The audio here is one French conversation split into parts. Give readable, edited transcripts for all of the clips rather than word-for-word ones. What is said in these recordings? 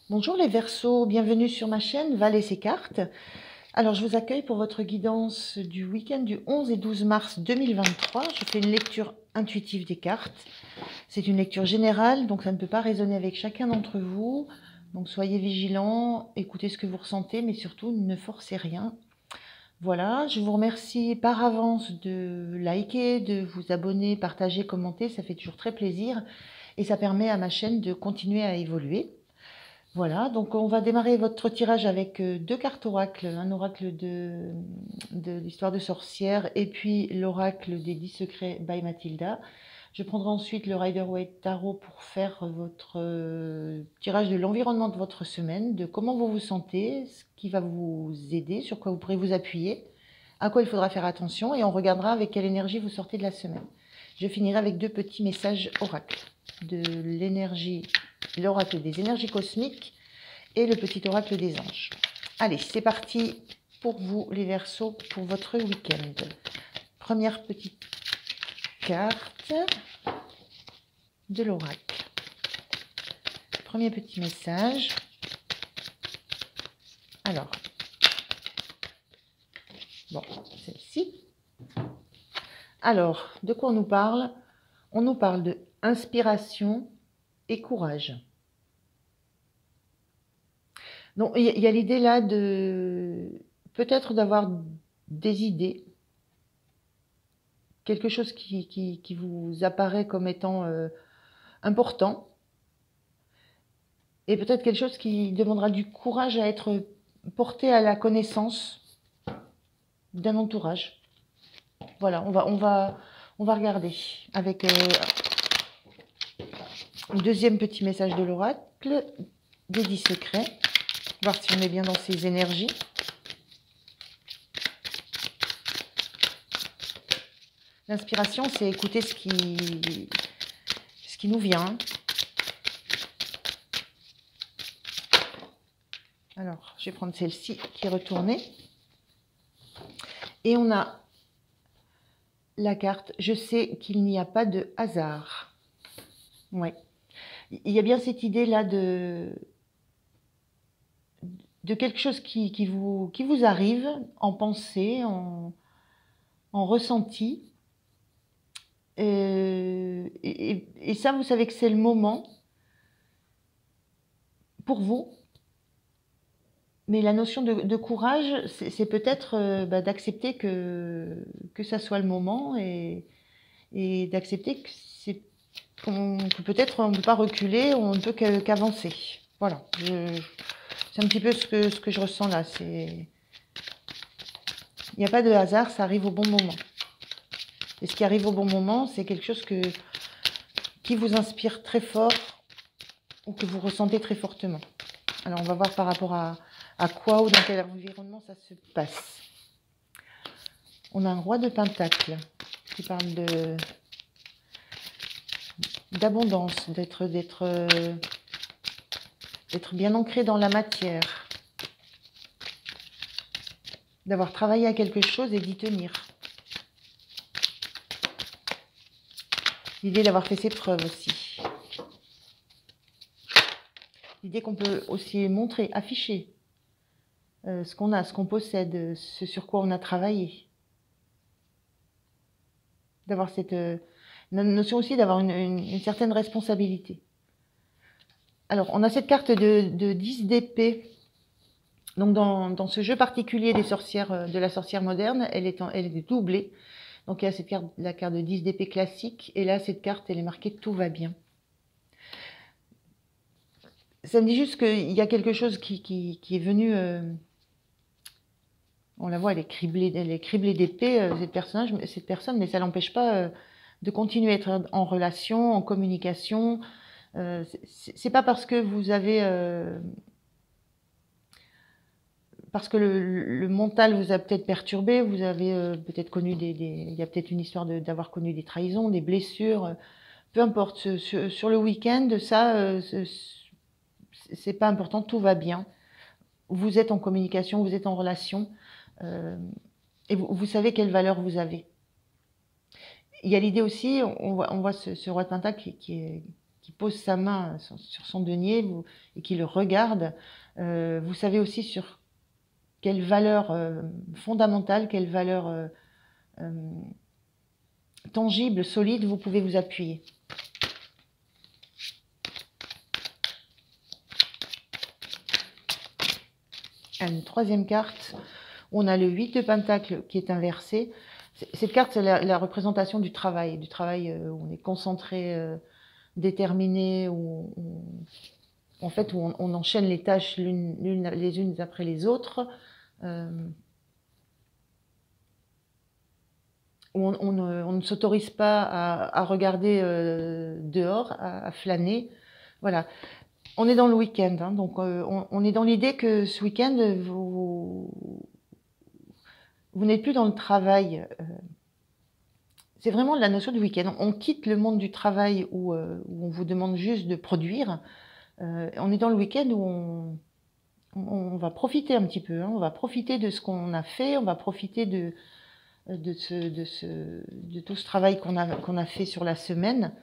Bonjour les Verseaux, bienvenue sur ma chaîne Val et ses cartes. Alors je vous accueille pour votre guidance du week-end du 11 et 12 mars 2023. Je fais une lecture intuitive des cartes. C'est une lecture générale, donc ça ne peut pas résonner avec chacun d'entre vous. Donc soyez vigilants, écoutez ce que vous ressentez, mais surtout ne forcez rien. Voilà, je vous remercie par avance de liker, de vous abonner, partager, commenter, ça fait toujours très plaisir et ça permet à ma chaîne de continuer à évoluer. Voilà, donc on va démarrer votre tirage avec deux cartes oracle, un oracle de l'histoire de sorcière et puis l'oracle des 10 secrets by Mathilda. Je prendrai ensuite le Rider-Waite Tarot pour faire votre tirage de l'environnement de votre semaine, de comment vous vous sentez, ce qui va vous aider, sur quoi vous pourrez vous appuyer, à quoi il faudra faire attention et on regardera avec quelle énergie vous sortez de la semaine. Je finirai avec deux petits messages oracles de l'énergie, l'oracle des énergies cosmiques et le petit oracle des anges. Allez, c'est parti pour vous les Verseaux, pour votre week-end. Première petite carte de l'oracle. Premier petit message. Alors, bon, celle-ci. Alors, de quoi on nous parle? On nous parle de inspiration et courage. Donc, il y a l'idée là de peut-être d'avoir des idées, quelque chose qui vous apparaît comme étant important, et peut-être quelque chose qui demandera du courage à être porté à la connaissance d'un entourage. Voilà, on va regarder avec le deuxième petit message de l'oracle des 10 secrets, voir si on est bien dans ces énergies. L'inspiration, c'est écouter ce qui nous vient. Alors, je vais prendre celle-ci qui est retournée. Et on a la carte « Je sais qu'il n'y a pas de hasard ». Ouais. Il y a bien cette idée-là de quelque chose qui vous arrive en pensée, en ressenti. Et ça, vous savez que c'est le moment pour vous. Mais la notion de courage, c'est peut-être d'accepter que ça soit le moment et d'accepter que peut-être on ne peut pas reculer, on ne peut qu'avancer. Voilà, c'est un petit peu ce que je ressens là. Il n'y a pas de hasard, ça arrive au bon moment. Et ce qui arrive au bon moment, c'est quelque chose qui vous inspire très fort ou que vous ressentez très fortement. Alors on va voir par rapport à quoi ou dans quel environnement ça se passe. On a un roi de Pentacle qui parle d'abondance, d'être bien ancré dans la matière, d'avoir travaillé à quelque chose et d'y tenir. L'idée d'avoir fait ses preuves aussi. L'idée qu'on peut aussi montrer, afficher ce qu'on a, ce qu'on possède, ce sur quoi on a travaillé. D'avoir cette notion aussi d'avoir une certaine responsabilité. Alors, on a cette carte de 10 d'épée. Donc, dans ce jeu particulier des sorcières, de la sorcière moderne, elle est doublée. Donc, il y a cette carte, la carte de 10 d'épée classique. Et là, cette carte, elle est marquée « Tout va bien ». Ça me dit juste qu'il y a quelque chose qui est venu... on la voit, elle est criblée d'épée, cette personne, mais ça l'empêche pas de continuer à être en relation, en communication. C'est pas parce que vous avez... parce que le mental vous a peut-être perturbé, vous avez peut-être connu il y a peut-être une histoire d'avoir connu des trahisons, des blessures, peu importe. Sur le week-end, ça, c'est pas important, tout va bien. Vous êtes en communication, vous êtes en relation, et vous savez quelle valeur vous avez. Il y a l'idée aussi, on voit ce roi de Pentacle qui qui pose sa main sur son denier et qui le regarde, vous savez aussi sur quelle valeur fondamentale, quelle valeur tangible, solide, vous pouvez vous appuyer. Une troisième carte, on a le 8 de Pentacle qui est inversé. Cette carte, c'est la représentation du travail où on est concentré, déterminé, où en fait, où on enchaîne les tâches les unes après les autres, où on ne s'autorise pas à regarder dehors, à flâner. Voilà. On est dans le week-end, hein, donc on est dans l'idée que ce week-end, vous n'êtes plus dans le travail. C'est vraiment la notion du week-end. On quitte le monde du travail où on vous demande juste de produire. On est dans le week-end où on va profiter un petit peu. Hein, on va profiter de ce qu'on a fait. On va profiter de tout ce travail qu'on a fait sur la semaine.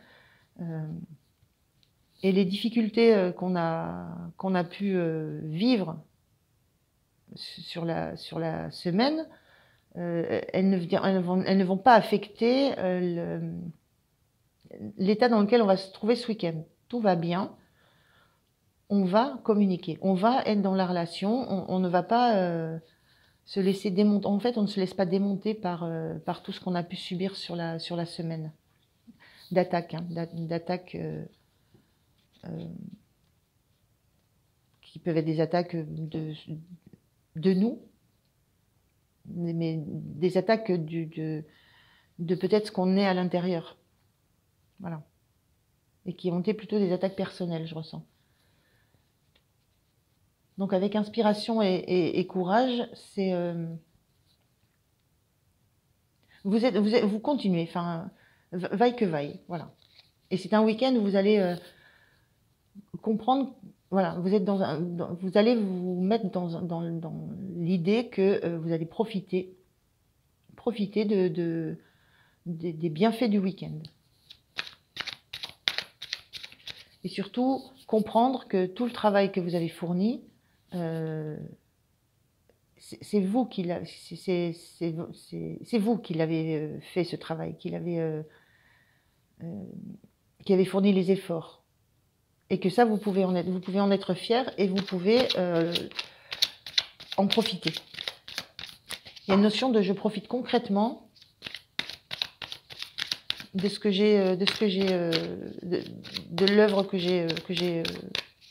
Et les difficultés qu'on a pu vivre sur la semaine, elles ne vont pas affecter l'état dans lequel on va se trouver ce week-end. Tout va bien, on va communiquer, on va être dans la relation, on ne va pas se laisser démonter. En fait, on ne se laisse pas démonter par tout ce qu'on a pu subir sur la semaine d'attaque, hein, d'attaque qui peuvent être des attaques de nous, mais des attaques de peut-être ce qu'on est à l'intérieur. Voilà. Et qui ont été plutôt des attaques personnelles, je ressens. Donc avec inspiration et courage, c'est vous continuez, enfin, vaille que vaille, voilà. Et c'est un week-end où vous allez comprendre, voilà, vous allez vous mettre dans l'idée que vous allez profiter des bienfaits du week-end. Et surtout, comprendre que tout le travail que vous avez fourni, c'est vous qui l'avez fait, ce travail, qui avez fourni les efforts. Et que ça, vous pouvez en être fier et vous pouvez en profiter. Il y a une notion de je profite concrètement de l'œuvre que j'ai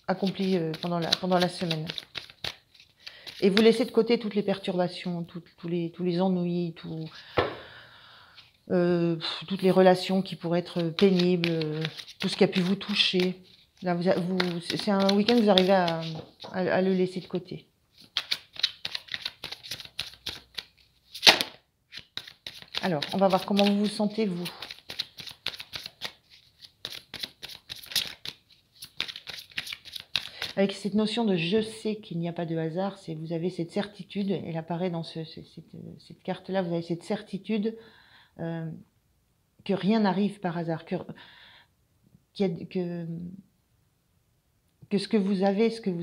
accomplie pendant la semaine. Et vous laissez de côté toutes les perturbations, tous les ennuis, toutes les relations qui pourraient être pénibles, tout ce qui a pu vous toucher. Là, c'est un week-end, vous arrivez à le laisser de côté. Alors, on va voir comment vous vous sentez, vous. Avec cette notion de je sais qu'il n'y a pas de hasard, vous avez cette certitude, elle apparaît dans cette carte-là, vous avez cette certitude que rien n'arrive par hasard, que ce que vous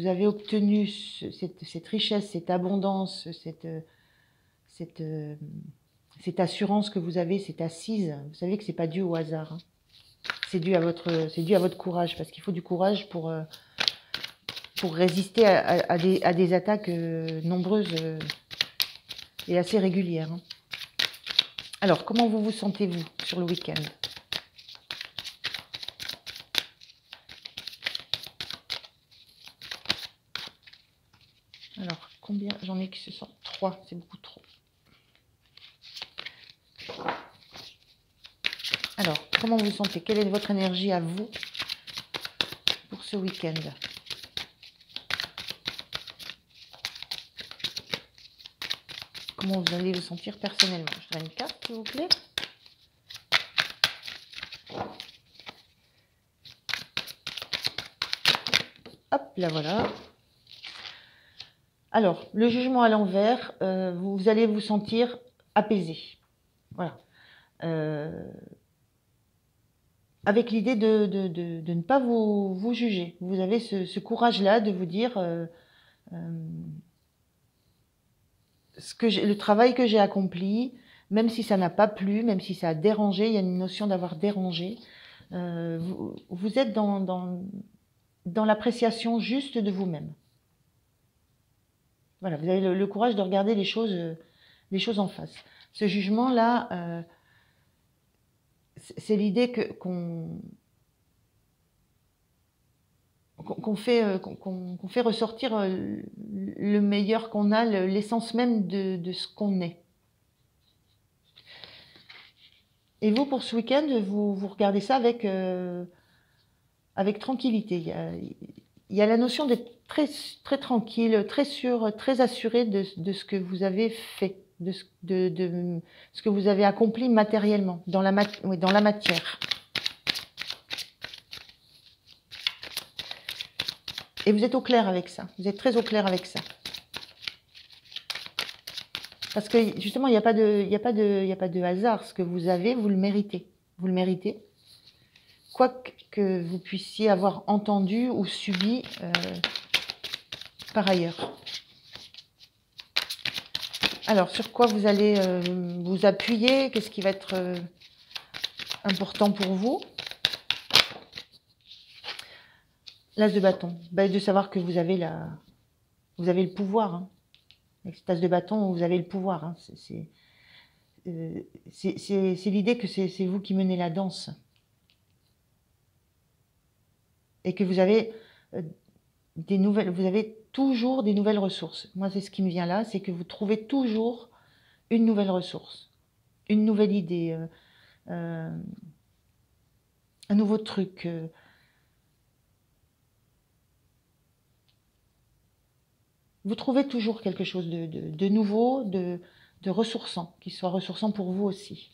avez obtenu, cette richesse, cette abondance, cette assurance que vous avez, cette assise, vous savez que c'est pas dû au hasard. Hein. C'est dû à votre courage, parce qu'il faut du courage pour résister à des attaques nombreuses et assez régulières. Hein. Alors, comment vous vous sentez-vous sur le week-end ? Alors, combien j'en ai qui se sortent ? 3, c'est beaucoup trop. Alors, comment vous vous sentez ? Quelle est votre énergie à vous pour ce week-end ? Comment vous allez vous sentir personnellement ? Je donne une carte, s'il vous plaît. Hop, là voilà. Alors, le jugement à l'envers, vous allez vous sentir apaisé. Voilà. avec l'idée de ne pas vous juger. Vous avez ce courage-là de vous dire le travail que j'ai accompli, même si ça n'a pas plu, même si ça a dérangé, il y a une notion d'avoir dérangé. Vous êtes dans l'appréciation juste de vous-même. Voilà, vous avez le courage de regarder les choses en face. Ce jugement-là, c'est l'idée qu'on fait ressortir le meilleur qu'on a, l'essence même de ce qu'on est. Et vous, pour ce week-end, vous regardez ça avec tranquillité. Il y a la notion d'être très, très tranquille, très sûr, très assuré de ce que vous avez fait, de ce que vous avez accompli matériellement, dans la matière. Et vous êtes au clair avec ça. Vous êtes très au clair avec ça. Parce que justement, il n'y a pas de hasard. Ce que vous avez, vous le méritez. Vous le méritez. Quoi que vous puissiez avoir entendu ou subi par ailleurs. Alors, sur quoi vous allez vous appuyer? Qu'est-ce qui va être important pour vous? L'as de bâton. De savoir que vous avez le pouvoir. Hein. Avec cette as de bâton, vous avez le pouvoir. Hein. C'est l'idée que c'est vous qui menez la danse. Et que vous avez vous avez toujours des nouvelles ressources. Moi, c'est ce qui me vient là, c'est que vous trouvez toujours une nouvelle ressource, une nouvelle idée, un nouveau truc. Vous trouvez toujours quelque chose de nouveau, de ressourçant, qui soit ressourçant pour vous aussi.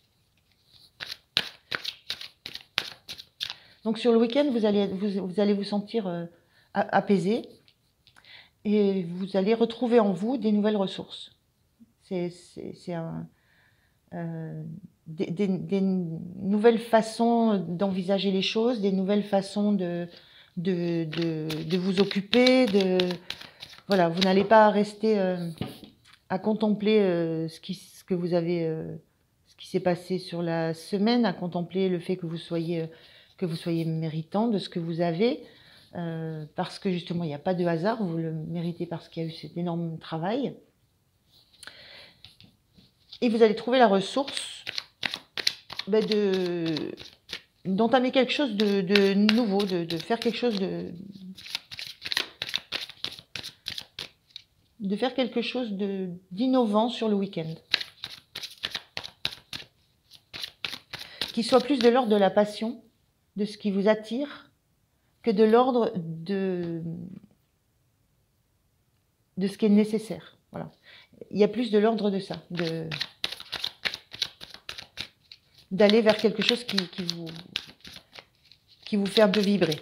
Donc sur le week-end, vous allez vous sentir apaisé et vous allez retrouver en vous des nouvelles ressources. C'est des nouvelles façons d'envisager les choses, des nouvelles façons de vous occuper. Voilà, vous n'allez pas rester à contempler ce qui s'est passé sur la semaine, à contempler le fait que vous soyez méritant de ce que vous avez, parce que justement il n'y a pas de hasard, vous le méritez parce qu'il y a eu cet énorme travail. Et vous allez trouver la ressource d'entamer quelque chose de nouveau, de faire quelque chose d'innovant sur le week-end. Qui soit plus de l'ordre de la passion, de ce qui vous attire, que de l'ordre de ce qui est nécessaire. Voilà. Il y a plus de l'ordre de ça, d'aller vers quelque chose qui vous fait un peu vibrer.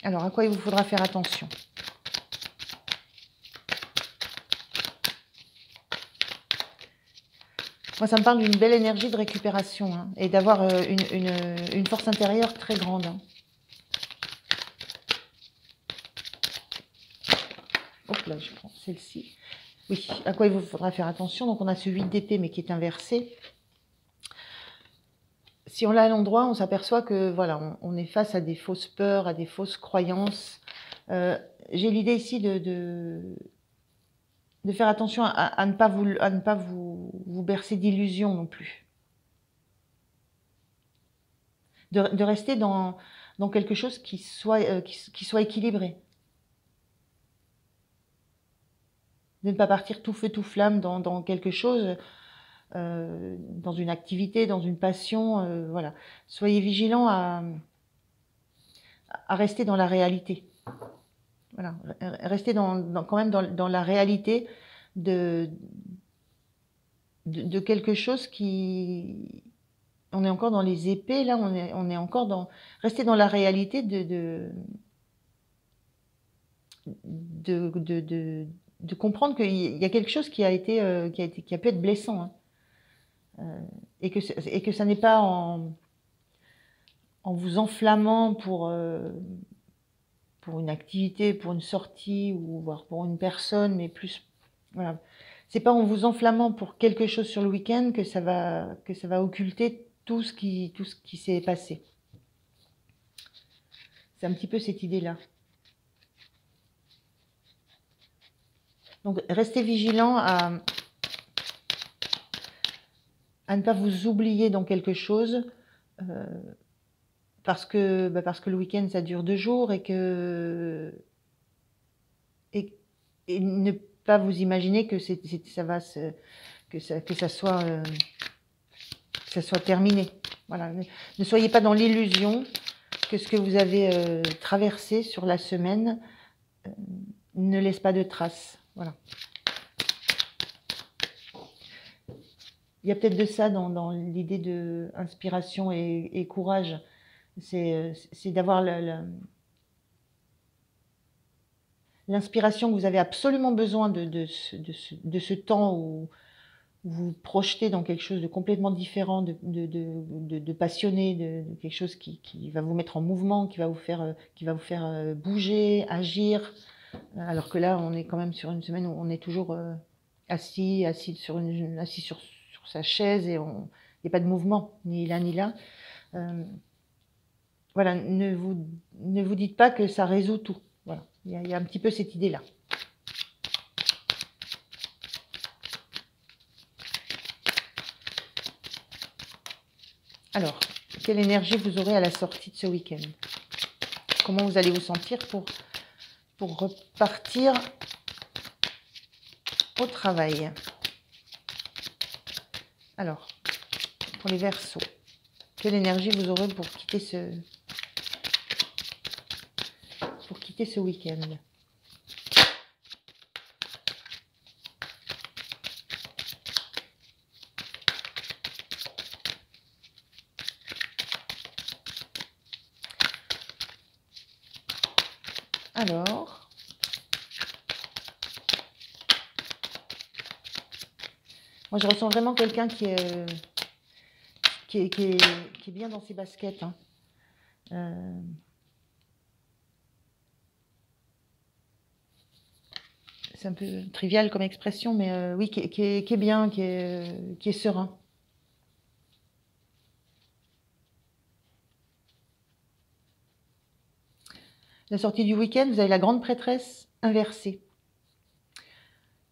Alors, à quoi il vous faudra faire attention? Moi, ça me parle d'une belle énergie de récupération hein, et d'avoir une force intérieure très grande. Hein. Hop là, je prends celle-ci. Oui, à quoi il vous faudra faire attention? Donc, on a ce 8 d'épée, mais qui est inversé. Si on l'a à l'endroit, on s'aperçoit que voilà, on est face à des fausses peurs, à des fausses croyances. J'ai l'idée ici de faire attention à ne pas vous bercer d'illusions non plus. De rester dans quelque chose qui soit équilibré. De ne pas partir tout feu tout flamme dans quelque chose, dans une activité, dans une passion. Voilà. Soyez vigilants à rester dans la réalité. Voilà. Rester quand même dans la réalité de quelque chose qui... On est encore dans les épées, là, on est encore dans... Rester dans la réalité de comprendre qu'il y a quelque chose qui a pu être blessant. Hein. Et que ça n'est pas en en vous enflammant pour une activité, pour une sortie, ou voire pour une personne, mais plus, voilà. C'est pas en vous enflammant pour quelque chose sur le week-end que ça va occulter tout ce qui s'est passé. C'est un petit peu cette idée-là. Donc, restez vigilant à ne pas vous oublier dans quelque chose, parce que le week-end, ça dure 2 jours, et ne pas vous imaginer que ça soit terminé. Voilà. Ne soyez pas dans l'illusion que ce que vous avez traversé sur la semaine ne laisse pas de traces. Voilà. Il y a peut-être de ça dans l'idée de inspiration et courage. C'est d'avoir l'inspiration que vous avez absolument besoin de ce temps où vous vous projetez dans quelque chose de complètement différent, de passionné, de quelque chose qui va vous mettre en mouvement, qui va vous faire bouger, agir. Alors que là, on est quand même sur une semaine où on est toujours assis sur sa chaise, et il n'y a pas de mouvement, ni là ni là. Voilà, ne vous dites pas que ça résout tout. Voilà, il y a un petit peu cette idée-là. Alors, quelle énergie vous aurez à la sortie de ce week-end? Comment vous allez vous sentir pour repartir au travail? Alors, pour les Verseaux, quelle énergie vous aurez pour quitter ce week-end? Alors, moi je ressens vraiment quelqu'un qui est bien dans ses baskets, hein. C'est un peu trivial comme expression, mais oui, qui est bien, qui est serein. La sortie du week-end, vous avez la grande prêtresse inversée.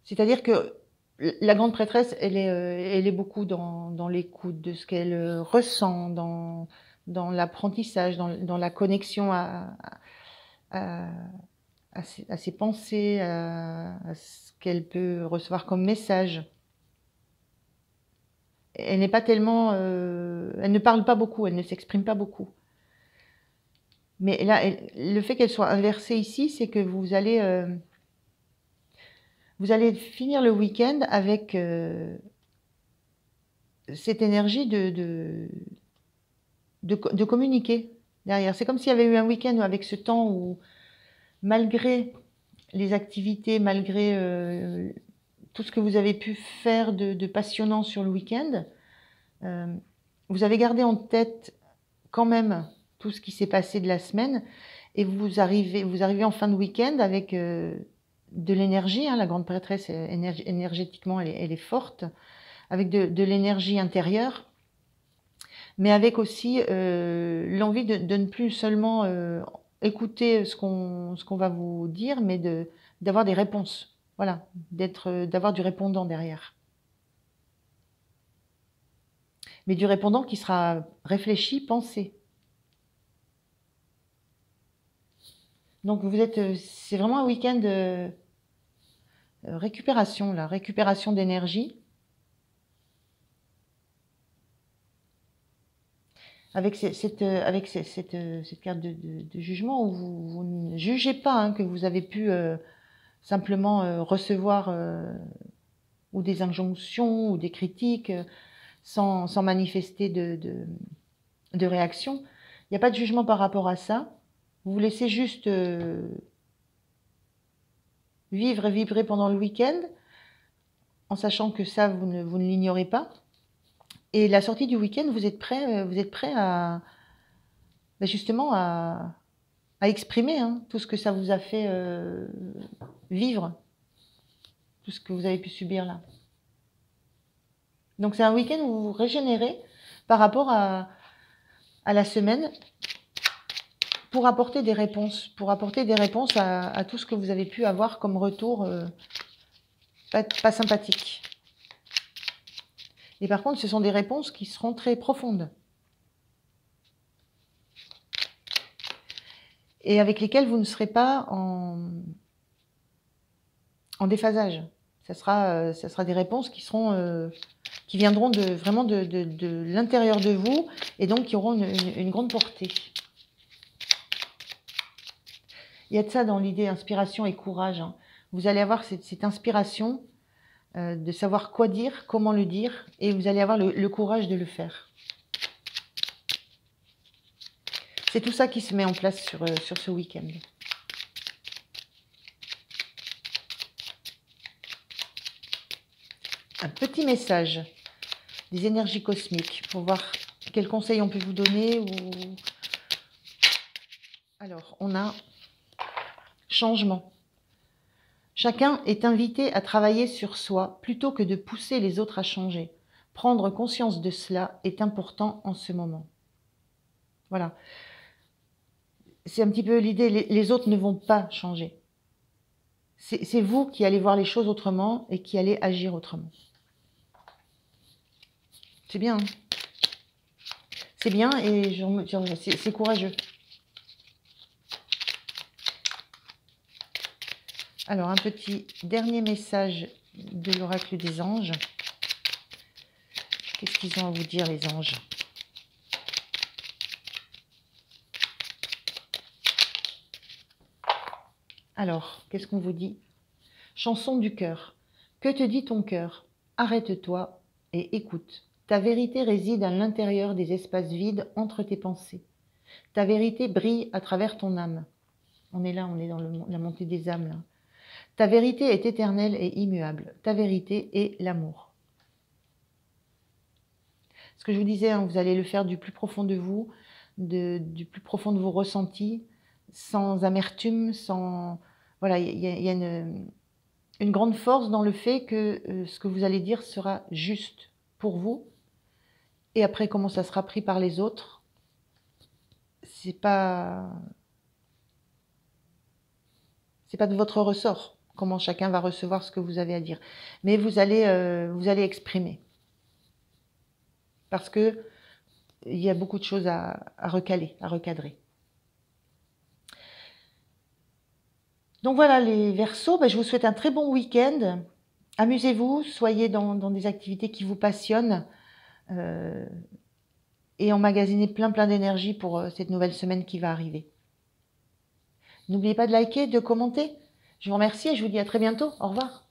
C'est-à-dire que la grande prêtresse, elle est beaucoup dans l'écoute de ce qu'elle ressent, dans l'apprentissage, dans la connexion à ses pensées, à ce qu'elle peut recevoir comme message. Elle n'est pas tellement... elle ne parle pas beaucoup, elle ne s'exprime pas beaucoup. Mais là, le fait qu'elle soit inversée ici, c'est que vous allez finir le week-end avec cette énergie de communiquer derrière. C'est comme s'il y avait eu un week-end avec ce temps où, malgré les activités, malgré tout ce que vous avez pu faire de passionnant sur le week-end, vous avez gardé en tête quand même tout ce qui s'est passé de la semaine, et vous arrivez en fin de week-end avec de l'énergie, hein. La grande prêtresse, énergétiquement, elle est forte, avec de l'énergie intérieure, mais avec aussi l'envie de ne plus seulement écouter ce qu'on va vous dire, mais d'avoir des réponses. Voilà, d'avoir du répondant derrière. Mais du répondant qui sera réfléchi, pensé. Donc c'est vraiment un week-end de récupération, là, récupération d'énergie. Avec cette carte de jugement où vous ne jugez pas, hein, que vous avez pu simplement recevoir ou des injonctions ou des critiques sans manifester de réaction. Il n'y a pas de jugement par rapport à ça. Vous vous laissez juste vivre et vibrer pendant le week-end, en sachant que ça, vous ne l'ignorez pas. Et la sortie du week-end, vous êtes prêt justement à exprimer hein, tout ce que ça vous a fait vivre, tout ce que vous avez pu subir là. Donc c'est un week-end où vous vous régénérez par rapport à la semaine pour apporter des réponses, à tout ce que vous avez pu avoir comme retour pas sympathique. Et par contre, ce sont des réponses qui seront très profondes et avec lesquelles vous ne serez pas en déphasage. Ça sera des réponses qui seront qui viendront vraiment de l'intérieur de vous et donc qui auront une grande portée. Il y a de ça dans l'idée inspiration et courage. Hein. Vous allez avoir cette inspiration de savoir quoi dire, comment le dire, et vous allez avoir le courage de le faire. C'est tout ça qui se met en place sur ce week-end. Un petit message des énergies cosmiques pour voir quels conseils on peut vous donner. Alors, on a changement. Chacun est invité à travailler sur soi plutôt que de pousser les autres à changer. Prendre conscience de cela est important en ce moment. Voilà. C'est un petit peu l'idée, les autres ne vont pas changer. C'est vous qui allez voir les choses autrement et qui allez agir autrement. C'est bien. Hein, c'est bien et c'est courageux. Alors, un petit dernier message de l'oracle des anges. Qu'est-ce qu'ils ont à vous dire, les anges ? Alors, qu'est-ce qu'on vous dit ? Chanson du cœur. Que te dit ton cœur ? Arrête-toi et écoute. Ta vérité réside à l'intérieur des espaces vides entre tes pensées. Ta vérité brille à travers ton âme. On est là, on est dans la montée des âmes. Là. Ta vérité est éternelle et immuable. Ta vérité est l'amour. Ce que je vous disais, hein, vous allez le faire du plus profond de vous, du plus profond de vos ressentis, sans amertume, sans... Voilà, il y a une grande force dans le fait que ce que vous allez dire sera juste pour vous. Et après, comment ça sera pris par les autres, c'est pas de votre ressort, comment chacun va recevoir ce que vous avez à dire. Mais vous allez exprimer. Parce que il y a beaucoup de choses à recaler, à recadrer. Donc voilà les Verseaux, je vous souhaite un très bon week-end. Amusez-vous, soyez dans des activités qui vous passionnent et emmagasinez plein d'énergie pour cette nouvelle semaine qui va arriver. N'oubliez pas de liker, de commenter. Je vous remercie et je vous dis à très bientôt. Au revoir.